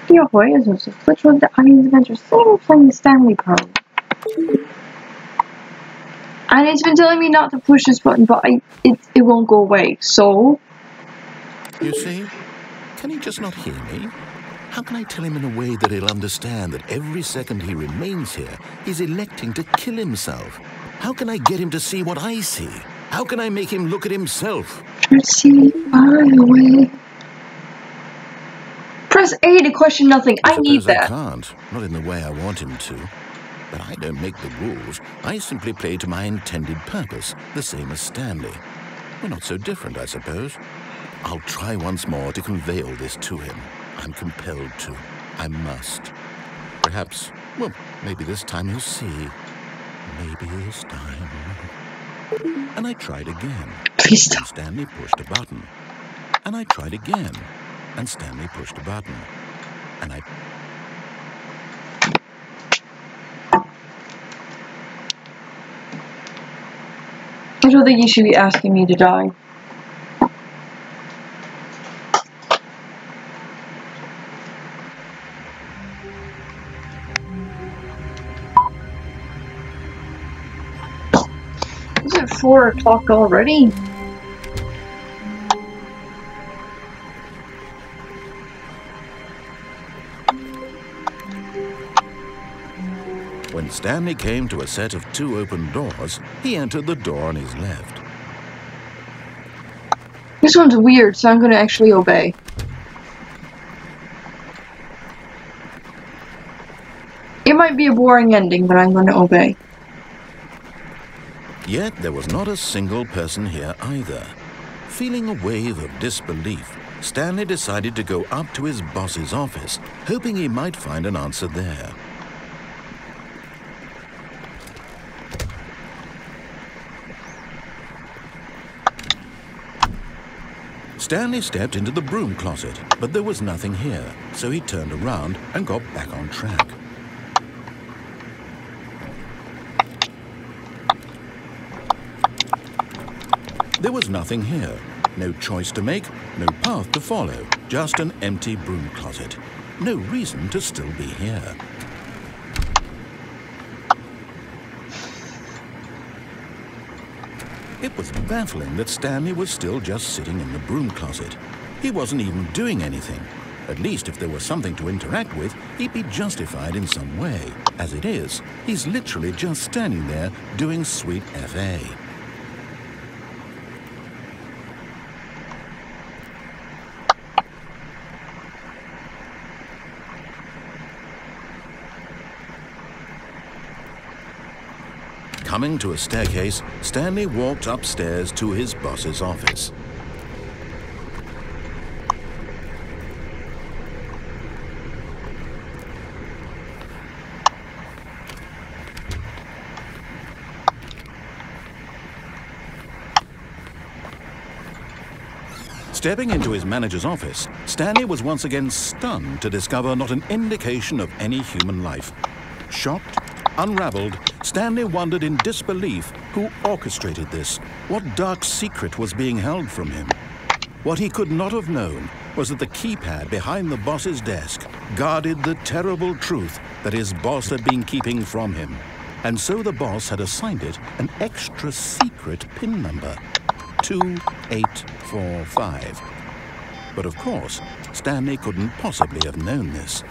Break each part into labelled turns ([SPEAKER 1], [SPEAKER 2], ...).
[SPEAKER 1] 第二回is also switch with the Alien's Adventure. Same playing Stanley Pro. And it's been telling me not to push this button, but it won't go away, so...
[SPEAKER 2] You see? Can he just not hear me? How can I tell him in a way that he'll understand that every second he remains here, he's electing to kill himself? How can I get him to see what I see? How can I make him look at himself?
[SPEAKER 1] See far away. Press A to question nothing. I need that.
[SPEAKER 2] I can't. Not in the way I want him to. But I don't make the rules. I simply play to my intended purpose, the same as Stanley. We're not so different, I suppose. I'll try once more to convey all this to him. I'm compelled to. I must. Perhaps, well, maybe this time he'll see. Maybe this time. And I tried again.
[SPEAKER 1] Please stop.
[SPEAKER 2] And Stanley pushed a button. And I tried again. And Stanley pushed a button. And I
[SPEAKER 1] don't think you should be asking me to die. Is it 4 o'clock already?
[SPEAKER 2] When Stanley came to a set of 2 open doors, he entered the door on his left.
[SPEAKER 1] This one's weird, so I'm going to actually obey. It might be a boring ending, but I'm going to obey.
[SPEAKER 2] Yet there was not a single person here either. Feeling a wave of disbelief, Stanley decided to go up to his boss's office, hoping he might find an answer there. Stanley stepped into the broom closet, but there was nothing here, so he turned around and got back on track. There was nothing here. No choice to make, no path to follow, just an empty broom closet. No reason to still be here. It was baffling that Stanley was still just sitting in the broom closet. He wasn't even doing anything. At least if there was something to interact with, he'd be justified in some way. As it is, he's literally just standing there doing sweet FA. Coming to a staircase, Stanley walked upstairs to his boss's office. Stepping into his manager's office, Stanley was once again stunned to discover not an indication of any human life. Shocked, unraveled, Stanley wondered in disbelief who orchestrated this, what dark secret was being held from him. What he could not have known was that the keypad behind the boss's desk guarded the terrible truth that his boss had been keeping from him. And so the boss had assigned it an extra secret PIN number, 2845. But of course, Stanley couldn't possibly have known this.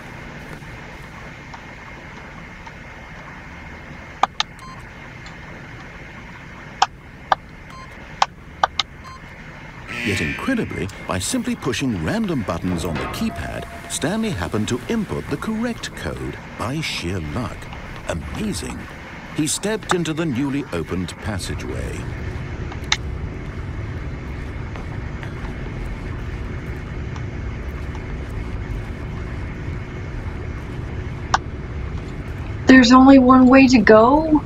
[SPEAKER 2] Yet incredibly, by simply pushing random buttons on the keypad, Stanley happened to input the correct code by sheer luck. Amazing. He stepped into the newly opened passageway.
[SPEAKER 1] There's only one way to go?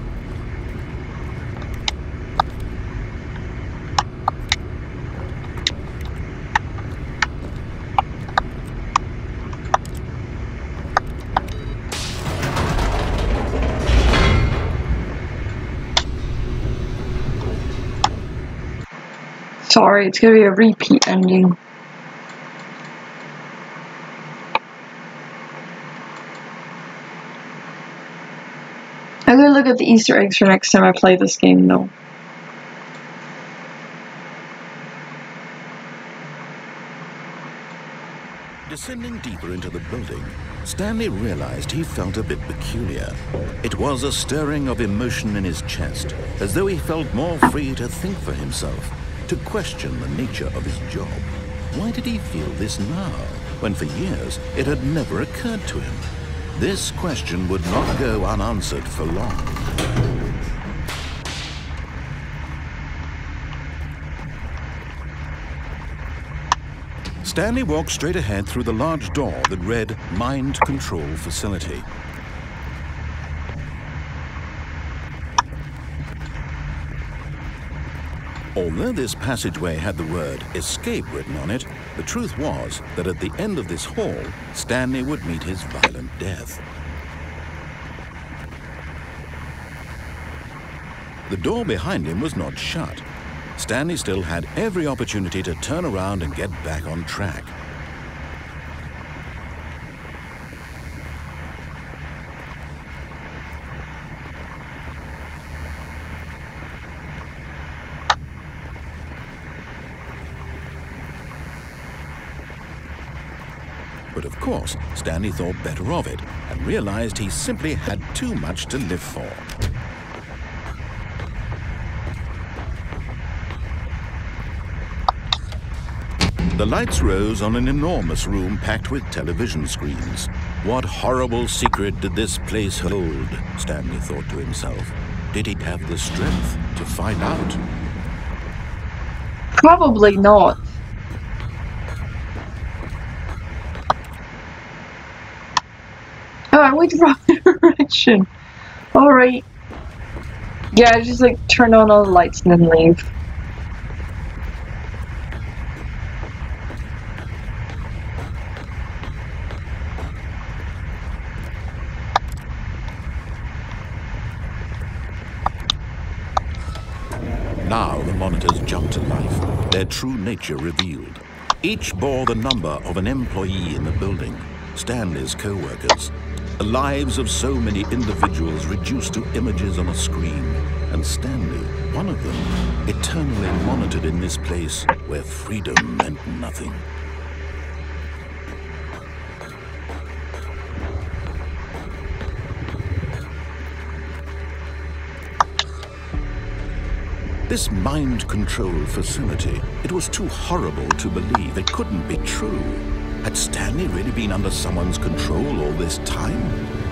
[SPEAKER 1] Sorry, it's gonna be a repeat ending. I'm gonna look at the Easter eggs for next time I play this game, though.
[SPEAKER 2] Descending deeper into the building, Stanley realized he felt a bit peculiar. It was a stirring of emotion in his chest, as though he felt more free to think for himself, to question the nature of his job. Why did he feel this now, when for years it had never occurred to him? This question would not go unanswered for long. Stanley walked straight ahead through the large door that read Mind Control Facility. Although this passageway had the word escape written on it, the truth was that at the end of this hall, Stanley would meet his violent death. The door behind him was not shut. Stanley still had every opportunity to turn around and get back on track. But of course, Stanley thought better of it and realized he simply had too much to live for. The lights rose on an enormous room packed with television screens. What horrible secret did this place hold? Stanley thought to himself. Did he have the strength to find out?
[SPEAKER 1] Probably not. Oh, I went the wrong direction. Alright. Yeah, just like turn on all the lights and then leave.
[SPEAKER 2] Now the monitors jumped to life, their true nature revealed. Each bore the number of an employee in the building, Stanley's co-workers. The lives of so many individuals reduced to images on a screen, and Stanley, one of them, eternally monitored in this place where freedom meant nothing. This mind control facility, it was too horrible to believe. It couldn't be true. Had Stanley really been under someone's control all this time?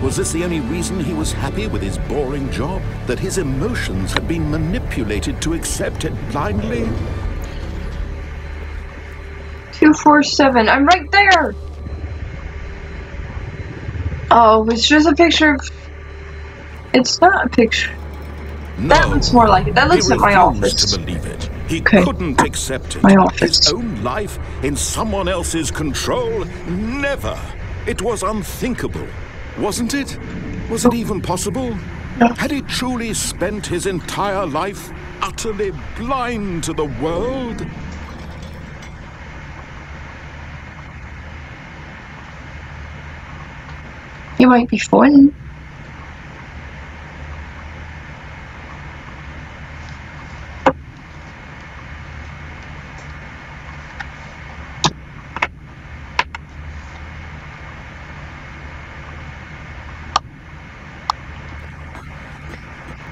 [SPEAKER 2] Was this the only reason he was happy with his boring job? That his emotions had been manipulated to accept it blindly?
[SPEAKER 1] 247. I'm right there! Oh, it's just a picture of... It's not a picture.
[SPEAKER 2] No,
[SPEAKER 1] that looks more like it. That looks like my office.
[SPEAKER 2] To believe it. He couldn't accept it.
[SPEAKER 1] My office.
[SPEAKER 2] His own life in someone else's control? Never. It was unthinkable. Wasn't it? Was it even possible?
[SPEAKER 1] No.
[SPEAKER 2] Had he truly spent his entire life utterly blind to the world?
[SPEAKER 1] It might be fun.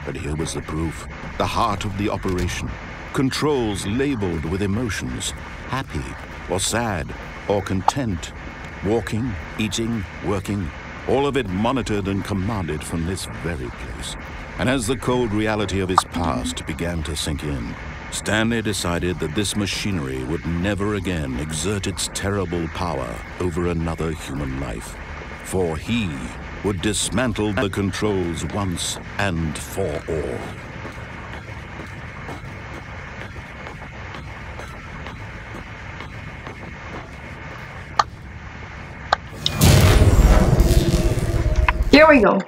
[SPEAKER 2] But here was the proof, the heart of the operation. Controls labeled with emotions, happy or sad or content. Walking, eating, working, all of it monitored and commanded from this very place. And as the cold reality of his past began to sink in, Stanley decided that this machinery would never again exert its terrible power over another human life. For he would dismantle the controls once and for all.
[SPEAKER 1] Here we go.